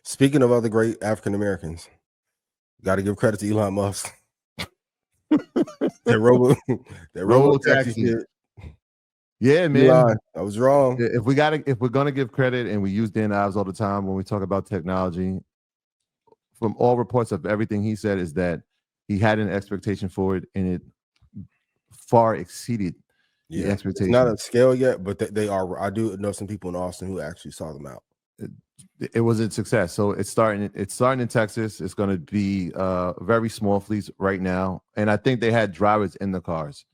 Speaking of other great African Americans, got to give credit to Elon Musk. that Robo Taxi shit. Yeah, man. Elon, I was wrong. If we're gonna give credit, and we use Dan Ives all the time when we talk about technology, from all reports of everything he said is that he had an expectation for it, and it far exceeded the expectation. It's not at scale yet, but they are. I do know some people in Austin who actually saw them out. It was a success. So it's starting in Texas. It's going to be very small fleets right now, and I think they had drivers in the cars.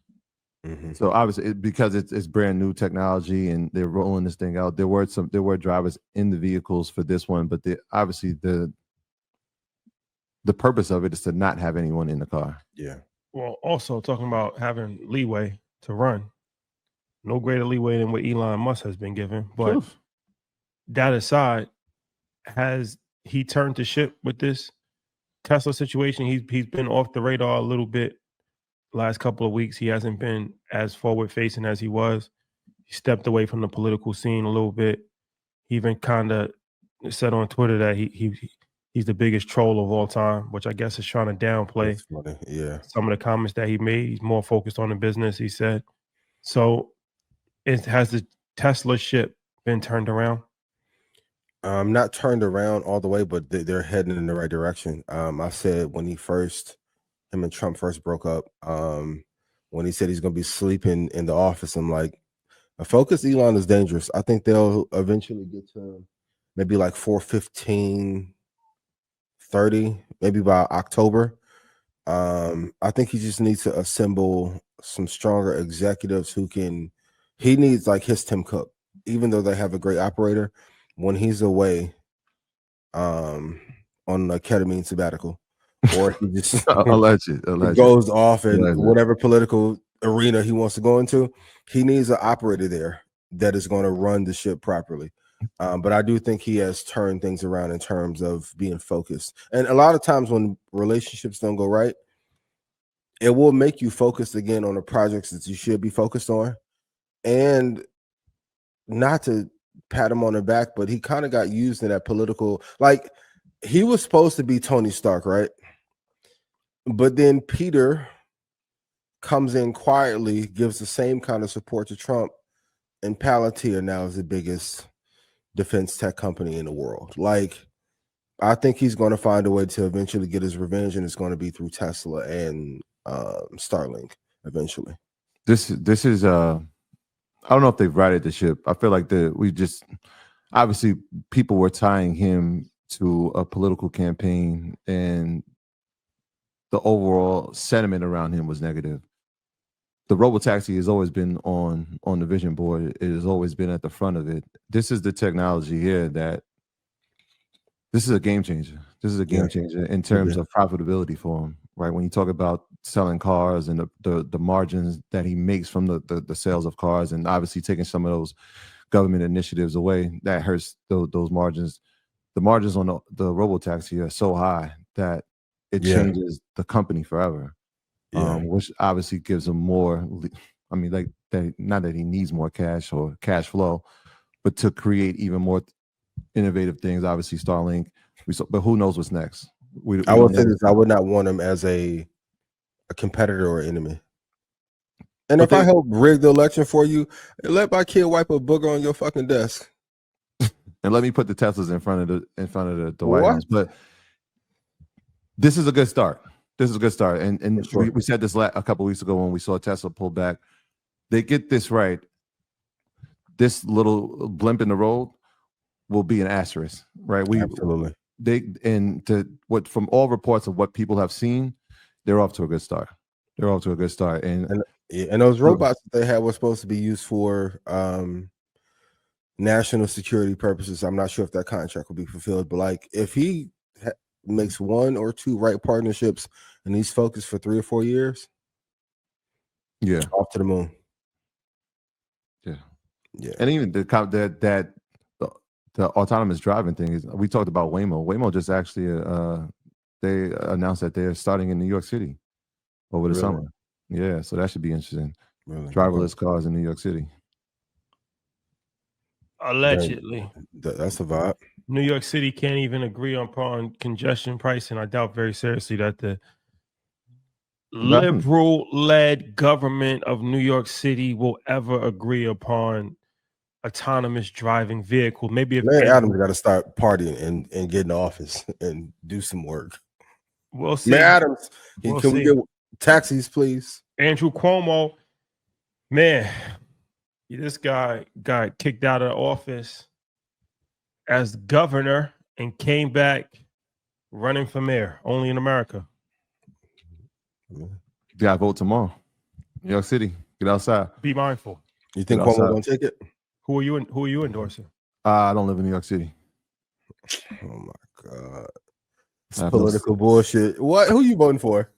Mm-hmm. So obviously, because it's brand new technology and they're rolling this thing out, there were drivers in the vehicles for this one, but obviously the purpose of it is to not have anyone in the car. Yeah. Well, also talking about having leeway to run, no greater leeway than what Elon Musk has been given. But that aside, has he turned the ship with this Tesla situation? He's been off the radar a little bit last couple of weeks. He hasn't been as forward facing as he was. He stepped away from the political scene a little bit. He even kind of said on Twitter that he's the biggest troll of all time, which I guess is trying to downplay some of the comments that he made. He's more focused on the business, he said. So has the Tesla ship been turned around? Not turned around all the way, but they're heading in the right direction. I said when him and Trump first broke up, when he said he's going to be sleeping in the office, I'm like, a focus Elon is dangerous. I think they'll eventually get to maybe like 415, 30, maybe by October. I think he just needs to assemble some stronger executives he needs like his Tim Cook, even though they have a great operator. When he's away on a ketamine sabbatical, or he just alleged. goes off in whatever political arena he wants to go into, he needs an operator there that is going to run the ship properly. But I do think he has turned things around in terms of being focused. And a lot of times when relationships don't go right, it will make you focused again on the projects that you should be focused on. And not to pat him on the back, but he kind of got used in that political, like he was supposed to be Tony Stark, right? But then Peter comes in quietly, gives the same kind of support to Trump, and Palantir now is the biggest defense tech company in the world. Like, I think he's going to find a way to eventually get his revenge, and it's going to be through Tesla and Starlink eventually. This is I don't know if they've righted the ship. I feel like obviously people were tying him to a political campaign, and the overall sentiment around him was negative. The Robo Taxi has always been on the vision board. It has always been at the front of it. This is the technology here this is a game changer. This is a game changer in terms of profitability for him, right? When you talk about selling cars and the margins that he makes from the sales of cars, and obviously taking some of those government initiatives away, that hurts those margins. The margins on the Robo Taxi are so high that it changes the company forever, which obviously gives him more. I mean, like that, not that he needs more cash or cash flow, but to create even more innovative things. Obviously, Starlink. But who knows what's next? I will say this: I would not want him as a competitor or enemy. And if I help rig the election for you, let my kid wipe a booger on your fucking desk, and let me put the Teslas in front of the White House. But this is a good start. And sure. we said this a couple of weeks ago when we saw Tesla pull back. They get this right. This little blimp in the road will be an asterisk, right? Absolutely. From all reports of what people have seen, they're off to a good start. And those robots that they had were supposed to be used for national security purposes. I'm not sure if that contract will be fulfilled, but like if he makes one or two right partnerships and he's focused for 3 or 4 years, off to the moon. Yeah. And even the autonomous driving thing is, we talked about Waymo. Waymo just actually they announced that they're starting in New York City over the summer. Yeah, so that should be interesting. Driverless cars in New York City. Allegedly. That's a vibe. New York City can't even agree upon congestion pricing. I doubt very seriously that the liberal-led government of New York City will ever agree upon autonomous driving vehicle. Maybe if Man, Adams got to start partying and get in the office and do some work. We'll see. Man, Adams, can we get taxis, please? Andrew Cuomo, man, this guy got kicked out of the office as governor and came back running for mayor, only in America. Yeah, vote tomorrow. New York City, get outside. Be mindful. You think Cuomo gonna take it? Who are you endorsing? I don't live in New York City. Oh my God, it's political bullshit. What? Who you voting for?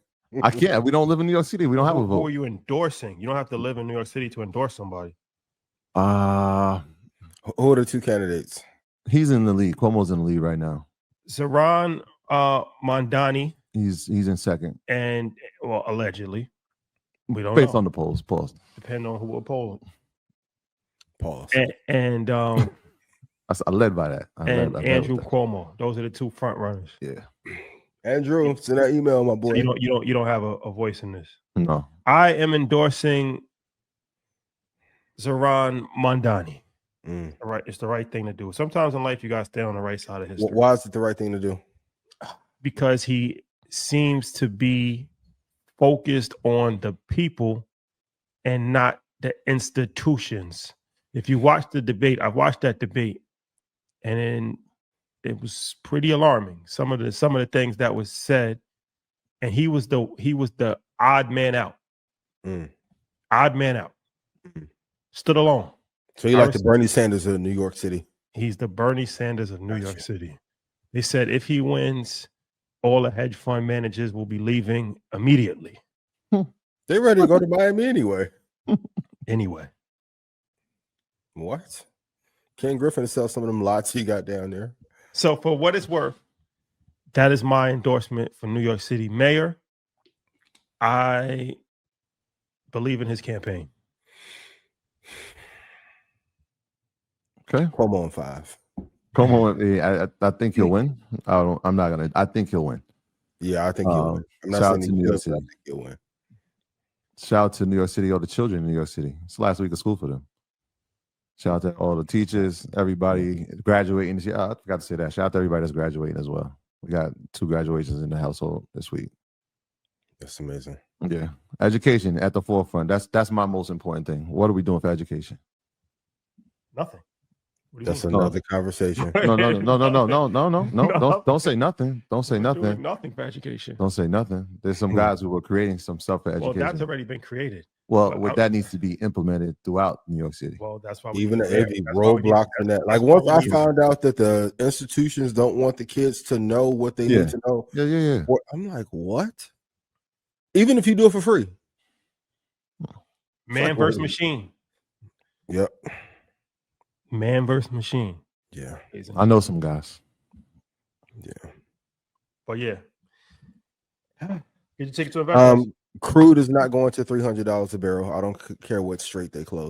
I can't. We don't live in New York City. We don't have a vote. Who are you endorsing? You don't have to live in New York City to endorse somebody. Who are the two candidates? He's in the lead. Cuomo's in the lead right now. Zohran Mamdani. He's in second. And well, allegedly. We don't Based know. on the polls. Pause. Depending on who we're polling. Pause. And I led by that. Andrew Cuomo. Those are the two front runners. Yeah. Andrew, send that email, my boy. So you don't have a voice in this. No. I am endorsing Zohran Mamdani. Right, it's the right thing to do. Sometimes in life you gotta stay on the right side of history. Why is it the right thing to do? Because he seems to be focused on the people and not the institutions. If you watch the debate, I've watched that debate, and then it was pretty alarming. Some of the things that was said, and he was the odd man out. Odd man out. Stood alone. So you like the Bernie Sanders of New York City? He's the Bernie Sanders of New York City. They said if he wins, all the hedge fund managers will be leaving immediately. They ready to go to Miami anyway. Anyway. What? Ken Griffin to sell some of them lots he got down there. So for what it's worth, that is my endorsement for New York City mayor. I believe in his campaign. Okay. Cuomo on 5. Cuomo, I think he'll win. I think he'll win. Yeah, I think he'll win. I'm not saying New York City. I think he'll win. Shout out to New York City, all the children in New York City. It's the last week of school for them. Shout out to all the teachers, everybody graduating this year. I forgot to say that. Shout out to everybody that's graduating as well. We got 2 graduations in the household this week. That's amazing. Yeah. Education at the forefront. That's my most important thing. What are we doing for education? Nothing. That's another conversation. No. Don't say nothing. Don't say nothing. Nothing for education. Don't say nothing. There's some guys who are creating some stuff for education. Well, that's already been created. Well, that needs to be implemented throughout New York City. Well, that's why even the roadblocks and that. Like once I found out that the institutions don't want the kids to know what they need to know. Yeah. I'm like, what? Even if you do it for free. Man versus machine. Yep. Man versus machine. Yeah. I know some guys. Yeah. But yeah. Get your ticket to investors. Crude is not going to $300 a barrel. I don't care what strait they close.